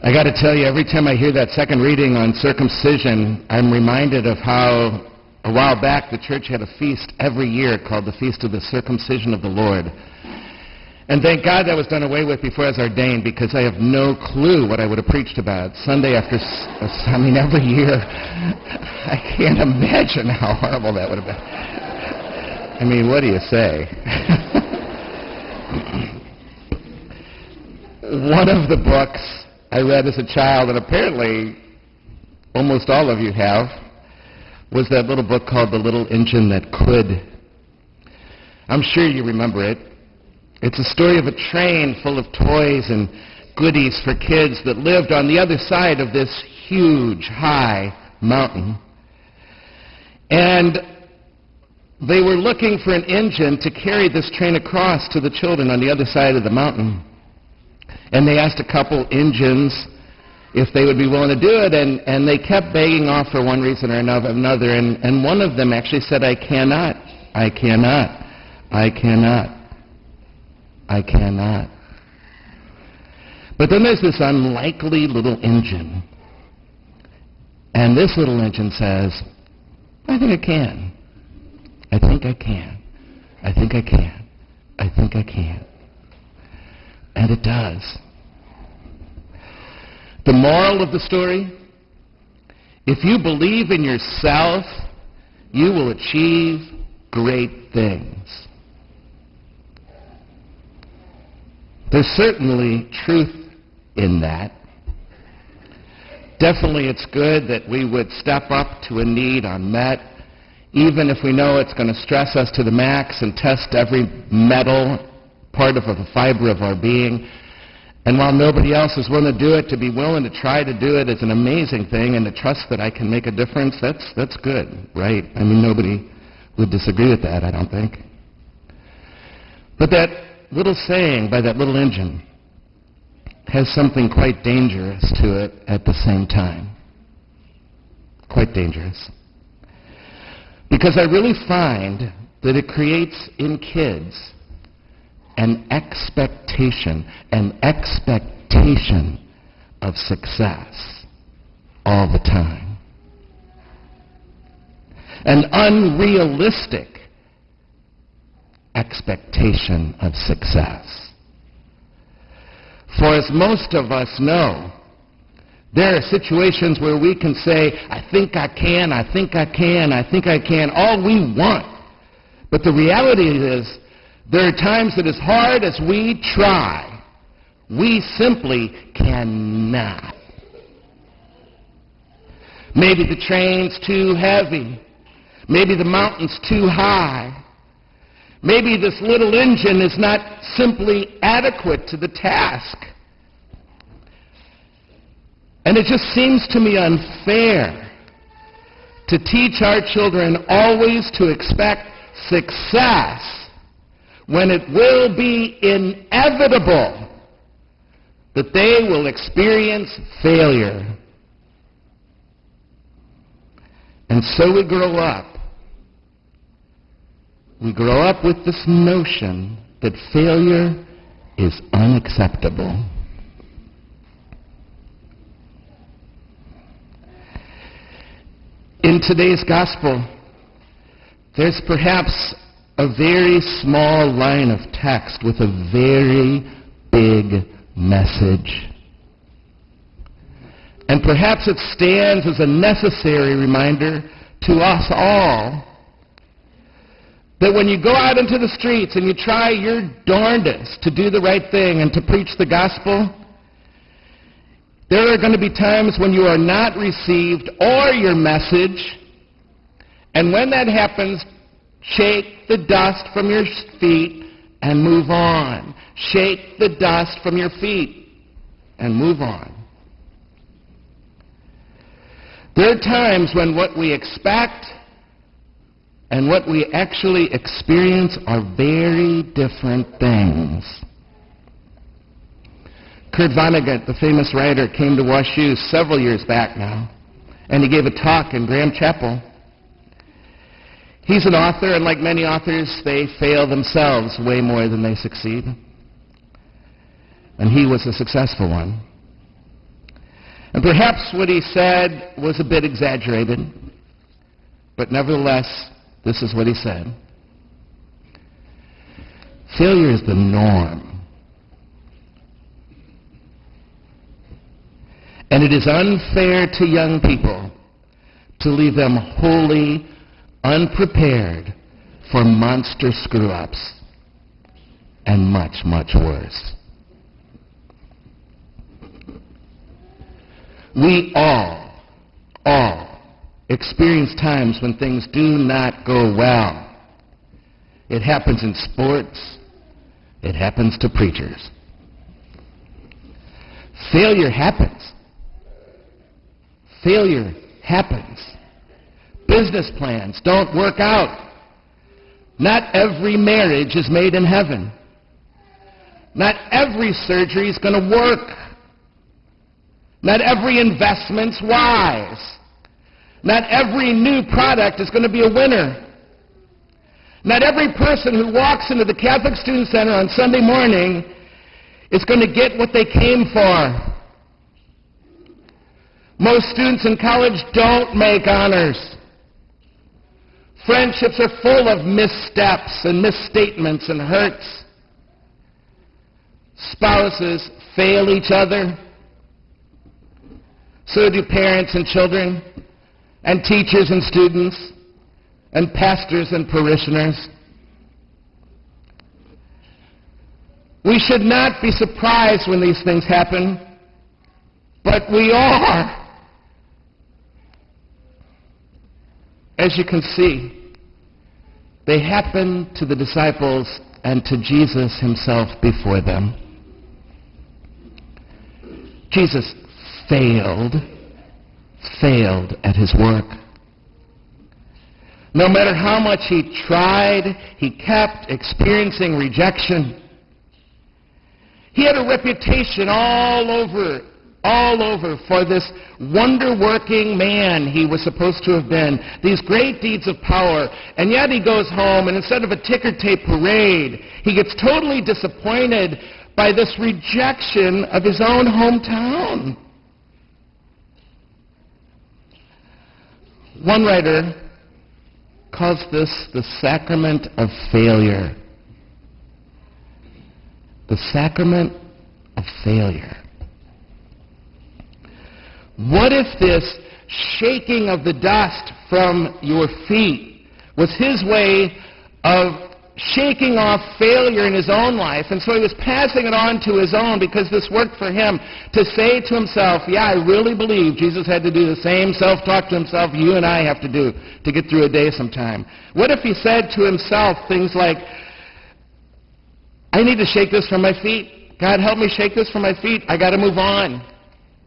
I got to tell you, every time I hear that second reading on circumcision, I'm reminded of how a while back the church had a feast every year called the Feast of the Circumcision of the Lord. And thank God that was done away with before I was ordained, because I have no clue what I would have preached about. Sunday after, every year. I can't imagine how horrible that would have been. I mean, what do you say? One of the books I read as a child, and apparently almost all of you have, was that little book called The Little Engine That Could. I'm sure you remember it. It's a story of a train full of toys and goodies for kids that lived on the other side of this huge, high mountain. And they were looking for an engine to carry this train across to the children on the other side of the mountain. And they asked a couple engines if they would be willing to do it, and they kept begging off for one reason or another, and one of them actually said, I cannot. But then there's this unlikely little engine, and this little engine says, I think I can. And it does. The moral of the story, if you believe in yourself, you will achieve great things. There's certainly truth in that. Definitely it's good that we would step up to a need unmet, even if we know it's going to stress us to the max and test every metal part of the fiber of our being. And while nobody else is willing to do it, to be willing to try to do it is an amazing thing, and to trust that I can make a difference, that's good, right? I mean, nobody would disagree with that, I don't think. But that little saying by that little engine has something quite dangerous to it at the same time. Quite dangerous. Because I really find that it creates in kids an expectation of success all the time. An unrealistic expectation of success. For as most of us know, there are situations where we can say, I think I can, all we want. But the reality is, there are times that as hard as we try, we simply cannot. Maybe the train's too heavy. Maybe the mountain's too high. Maybe this little engine is not simply adequate to the task. And it just seems to me unfair to teach our children always to expect success when it will be inevitable that they will experience failure. And so we grow up. We grow up with this notion that failure is unacceptable. In today's gospel, there's perhaps a very small line of text with a very big message. And perhaps it stands as a necessary reminder to us all that when you go out into the streets and you try your darndest to do the right thing and to preach the gospel, there are going to be times when you are not received or your message, and when that happens, shake the dust from your feet and move on. Shake the dust from your feet and move on. There are times when what we expect and what we actually experience are very different things. Kurt Vonnegut, the famous writer, came to wash shoes several years back now, and he gave a talk in Graham Chapel. He's an author, and like many authors, they fail themselves way more than they succeed. and he was a successful one. And perhaps what he said was a bit exaggerated, but nevertheless, this is what he said. Failure is the norm. And it is unfair to young people to leave them wholly unprepared for monster screw-ups and much, much worse. We all experience times when things do not go well. It happens in sports. It happens to preachers. Failure happens. Failure happens. Business plans don't work out. Not every marriage is made in heaven. Not every surgery is going to work. Not every investment's wise. Not every new product is going to be a winner. Not every person who walks into the Catholic Student Center on Sunday morning is going to get what they came for. Most students in college don't make honors. Friendships are full of missteps and misstatements and hurts. Spouses fail each other. So do parents and children, and teachers and students, and pastors and parishioners. We should not be surprised when these things happen, but we are. As you can see, they happened to the disciples and to Jesus himself before them. Jesus failed at his work. No matter how much he tried, he kept experiencing rejection. He had a reputation all over for this wonder-working man he was supposed to have been, these great deeds of power, and yet he goes home, and instead of a ticker tape parade, he gets totally disappointed by this rejection of his own hometown. One writer calls this the sacrament of failure. The sacrament of failure. What if this shaking of the dust from your feet was his way of shaking off failure in his own life, and so he was passing it on to his own because this worked for him, to say to himself, yeah, I really believe Jesus had to do the same self-talk to himself you and I have to do to get through a day sometime. What if he said to himself things like, I need to shake this from my feet. God, help me shake this from my feet. I got to move on.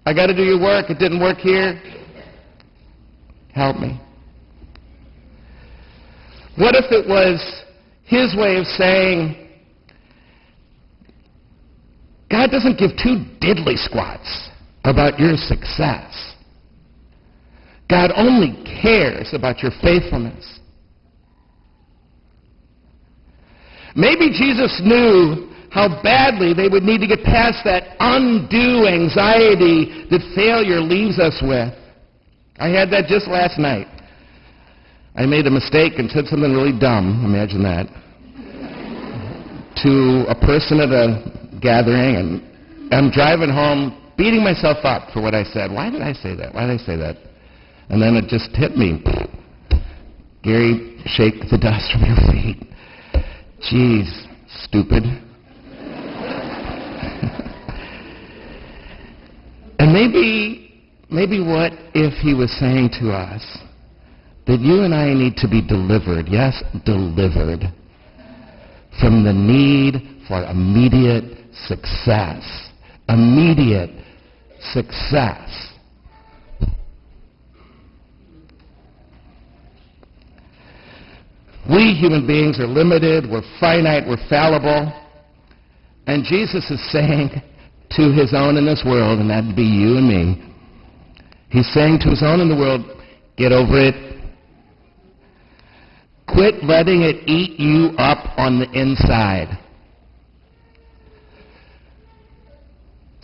I got to do your work. It didn't work here. Help me. What if it was his way of saying, God doesn't give two diddly squats about your success. God only cares about your faithfulness. Maybe Jesus knew how badly they would need to get past that undue anxiety that failure leaves us with. I had that just last night. I made a mistake and said something really dumb, imagine that, to a person at a gathering, and I'm driving home beating myself up for what I said. Why did I say that? Why did I say that? And then it just hit me. Gary, shake the dust from your feet. Jeez, stupid. And maybe what if he was saying to us that you and I need to be delivered, yes, delivered, from the need for immediate success. Immediate success. We human beings are limited, we're finite, we're fallible, and Jesus is saying to his own in this world, and that'd be you and me, he's saying to his own in the world, get over it. Quit letting it eat you up on the inside.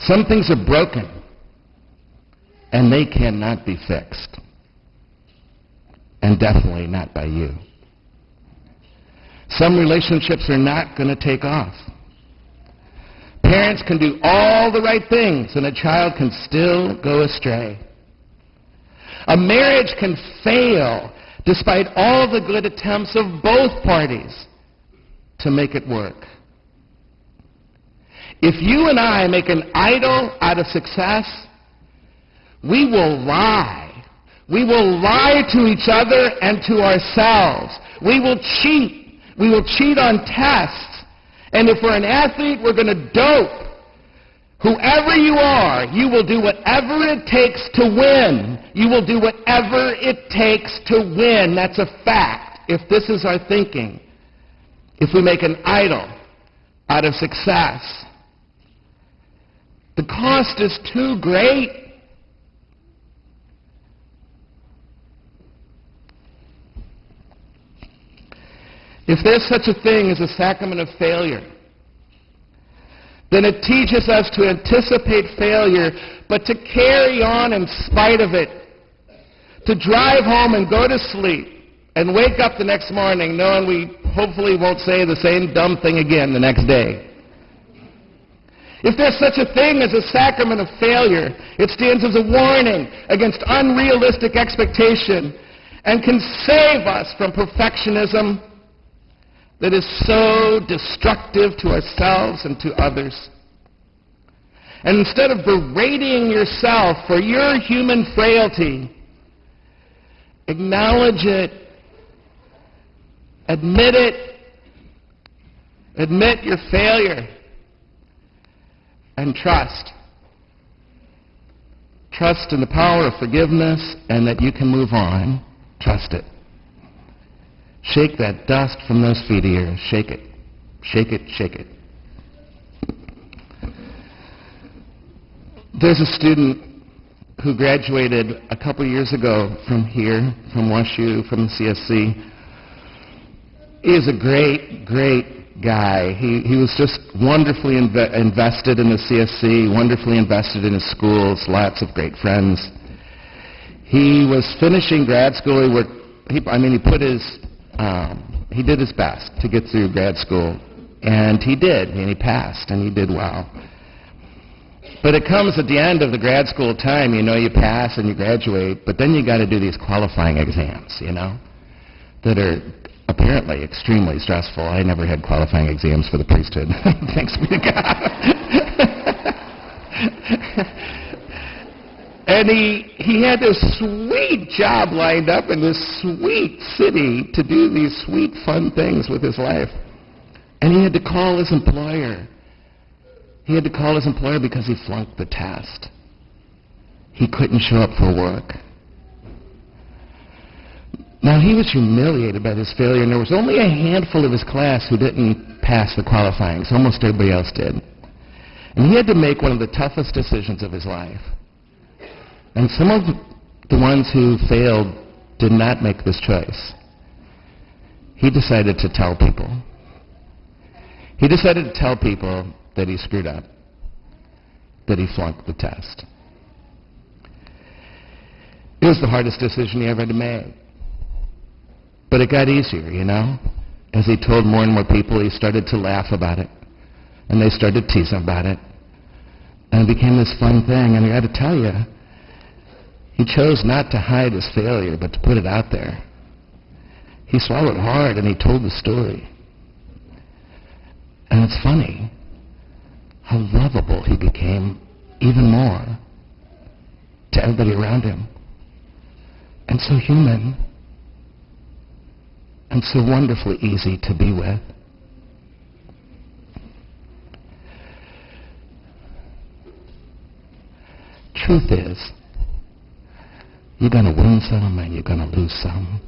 Some things are broken, and they cannot be fixed. And definitely not by you. Some relationships are not going to take off. Parents can do all the right things, and a child can still go astray. A marriage can fail despite all the good attempts of both parties to make it work. If you and I make an idol out of success, we will lie. We will lie to each other and to ourselves. We will cheat. We will cheat on tests. And if we're an athlete, we're going to dope. Whoever you are, you will do whatever it takes to win. You will do whatever it takes to win. That's a fact. If this is our thinking, if we make an idol out of success, the cost is too great. If there's such a thing as a sacrament of failure, then it teaches us to anticipate failure, but to carry on in spite of it, to drive home and go to sleep and wake up the next morning knowing we hopefully won't say the same dumb thing again the next day. If there's such a thing as a sacrament of failure, it stands as a warning against unrealistic expectation and can save us from perfectionism that is so destructive to ourselves and to others. And instead of berating yourself for your human frailty, acknowledge it, admit it, admit your failure, and trust. Trust in the power of forgiveness and that you can move on. Trust it. Shake that dust from those feet of yours. Shake it. Shake it, shake it. There's a student who graduated a couple years ago from here, from WashU, from the CSC. He is a great, great guy. He was just wonderfully invested in the CSC, wonderfully invested in his schools, lots of great friends. He was finishing grad school. He did his best to get through grad school, and he did, and he passed, and he did well. But it comes at the end of the grad school time, you pass and you graduate, but then you got to do these qualifying exams, that are apparently extremely stressful. I never had qualifying exams for the priesthood. Thanks be to God. And he had this sweet job lined up in this sweet city to do these sweet, fun things with his life. And he had to call his employer. He had to call his employer because he flunked the test. He couldn't show up for work. Now, he was humiliated by this failure, and there was only a handful of his class who didn't pass the qualifying, so almost everybody else did. And he had to make one of the toughest decisions of his life. And some of the ones who failed did not make this choice. He decided to tell people. He decided to tell people that he screwed up, that he flunked the test. It was the hardest decision he ever had to make. But it got easier, As he told more and more people, he started to laugh about it. And they started teasing about it. And it became this fun thing. And I got to tell you, he chose not to hide his failure, but to put it out there. He swallowed hard, and he told the story. And it's funny how lovable he became even more to everybody around him. And so human. And so wonderfully easy to be with. Truth is, you're going to win some and you're going to lose some.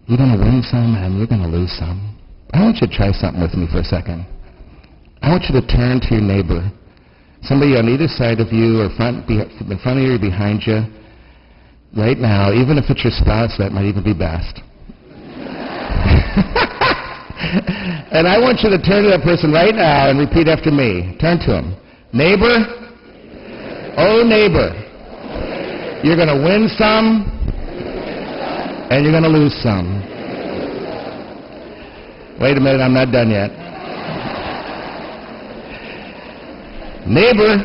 You're going to win some and you're going to lose some. I want you to try something with me for a second. I want you to turn to your neighbor, somebody on either side of you or in front of you or behind you, right now, even if it's your spouse, that might even be best. And I want you to turn to that person right now and repeat after me. Turn to him. Neighbor, oh neighbor, you're going to win some and you're going to lose some. Wait a minute, I'm not done yet. Neighbor,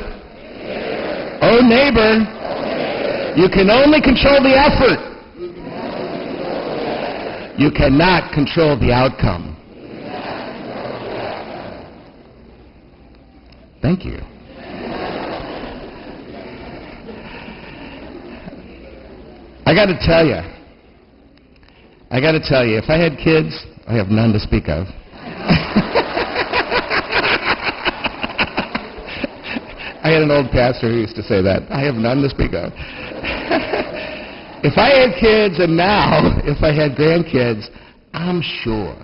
oh neighbor, you can only control the effort. You cannot control the outcome. Thank you. I got to tell you, if I had kids, I have none to speak of. I had an old pastor who used to say that. I have none to speak of. If I had kids, and now if I had grandkids, I'm sure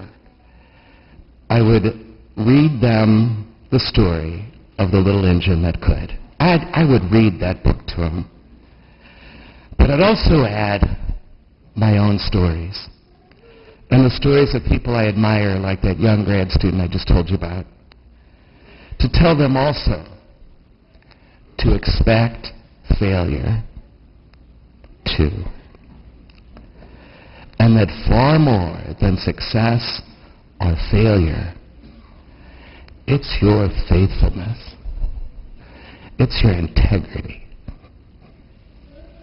I would read them the story of the little engine that could. I would read that book to them. But I'd also add my own stories. And the stories of people I admire, like that young grad student I just told you about. To tell them also to expect failure too. And that far more than success or failure, it's your faithfulness. It's your integrity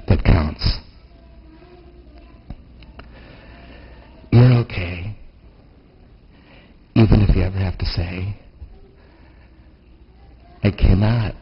that counts. You're okay, even if you ever have to say, I cannot